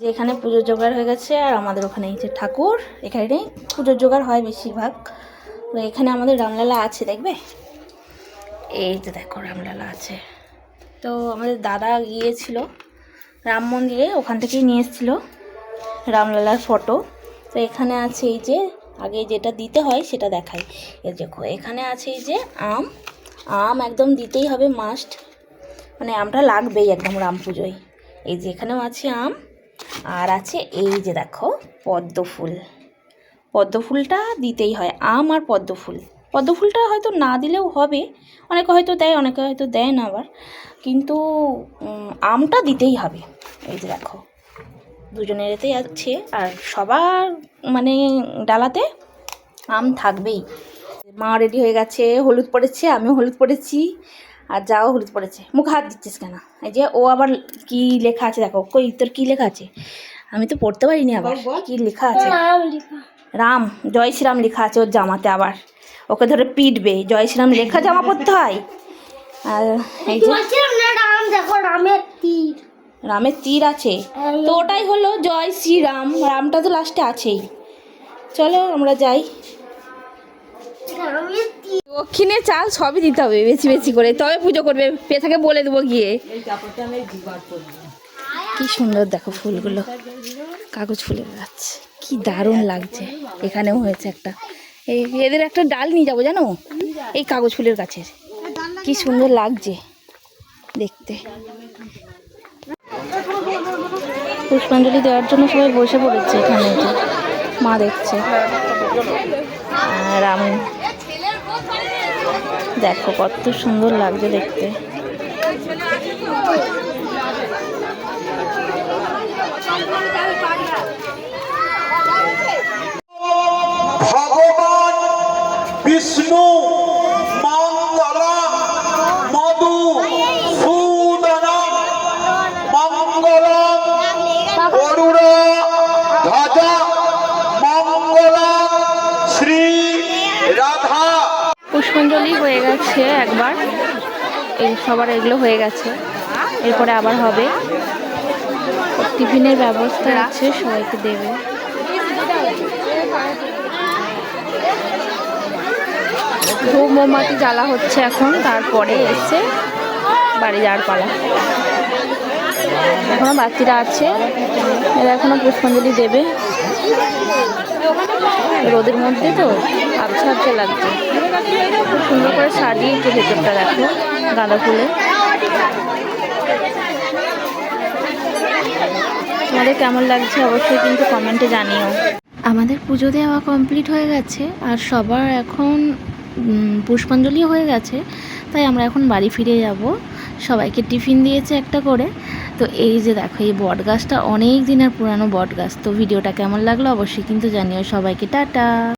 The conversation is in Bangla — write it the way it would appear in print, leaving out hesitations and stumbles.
যে এখানে পুজোর জোগাড় হয়ে গেছে, আর আমাদের ওখানে এই যে ঠাকুর, এখানে পুজোর জোগাড় হয় বেশিরভাগ। তো এখানে আমাদের রামলালা আছে, দেখবে এই যে দেখো রামলালা আছে। তো আমাদের দাদা গিয়েছিল রাম মন্দিরে, ওখান থেকেই নিয়ে এসেছিলো রামলালার ফটো। তো এখানে আছে এই যে, আগে যেটা দিতে হয় সেটা দেখাই। এই দেখো এখানে আছে এই যে আম, আম একদম দিতেই হবে মাস্ট, মানে আমটা লাগবেই একদম রাম পুজোয়। এই যে এখানেও আছে আম, আর আছে এই যে দেখো পদ্ম ফুল, পদ্ম ফুলটা দিতেই হয়, আম আর পদ্ম ফুল। পদ্ম ফুলটা হয়তো না দিলেও হবে, অনেকে হয়তো দেয় অনেকে হয়তো দেয় না আবার, কিন্তু আমটা দিতেই হবে। এই যে দেখো দুজনের এতেই আছে, আর সবার মানে ডালাতে আম থাকবেই। মা রেডি হয়ে গেছে, হলুদ পড়েছে, আমিও হলুদ পড়েছি, আর যাও হলুদ পড়েছে। মুখ হাত দিচ্ছিস কেন? এই যে ও আবার কি লেখা আছে দেখো, কই তোর কী লেখা আছে? আমি তো পড়তে পারিনি, আবার কি লেখা আছে? রাম, জয় শ্রীরাম লেখা আছে ওর জামাতে, আবার ওকে ধরে পিটবে। জয় শ্রীরাম লেখা জামা পরতে হয়। আর এই যে রামের তীর আছে, তো ওটাই হলো জয় শ্রীরাম, রামটা তো লাস্টে আছেই। চলো আমরা যাই। দক্ষিণে চাল সবই দিতে হবে বেশি বেশি করে, তবে পুজো করবে। পেথাকে বলে দেবো গিয়ে। কি সুন্দর দেখো ফুলগুলো, কাগজ ফুলের গাছ, কি দারুণ লাগছে। এখানেও হয়েছে একটা, এই এদের একটা ডাল নিয়ে যাবো জানো, এই কাগজ ফুলের গাছের, কি সুন্দর লাগছে দেখতে। পুষ্পাঞ্জলি দেওয়ার জন্য সবাই বসে পড়েছে এখানে, মা দেখছে। আর আমি দেখো কত সুন্দর লাগছে দেখতে। ভগবান বিষ্ণু মঙ্গলম মধু সূদনম মঙ্গলম গরুড় ধ্বজা মঙ্গলম শ্রী রাধা। পুষ্পাঞ্জলি হয়ে গেছে একবার, এই সবার এগুলো হয়ে গেছে, এরপরে আবার হবে। টিফিনের ব্যবস্থা আছে, সবাইকে দেবে। ধূপ মোমবাতি জ্বালা হচ্ছে এখন, তারপরে এসে বাড়ি যাওয়ার পালা। এখনো বাচ্চারা আছে, এরা এখনো পুষ্পাঞ্জলি দেবে। রোদের মধ্যে তো আবছা আবছা লাগছে। খুব সুন্দর করে সাজিয়েছে ভেতরটা, দেখো গাঁদা ফুলে। তোমাদের কেমন লাগছে অবশ্যই কিন্তু কমেন্টে জানিও। আমাদের পুজো দেওয়া কমপ্লিট হয়ে গেছে, আর সবার এখন পুষ্পাঞ্জলিও হয়ে গেছে, তাই আমরা এখন বাড়ি ফিরে যাব। সবাইকে টিফিন দিয়েছে একটা করে। তো এই যে দেখো এই বট গাছটা অনেক দিনের পুরানো বট গাছ। তো ভিডিওটা কেমন লাগলো অবশ্যই কিন্তু জানিও। সবাইকে টাটা।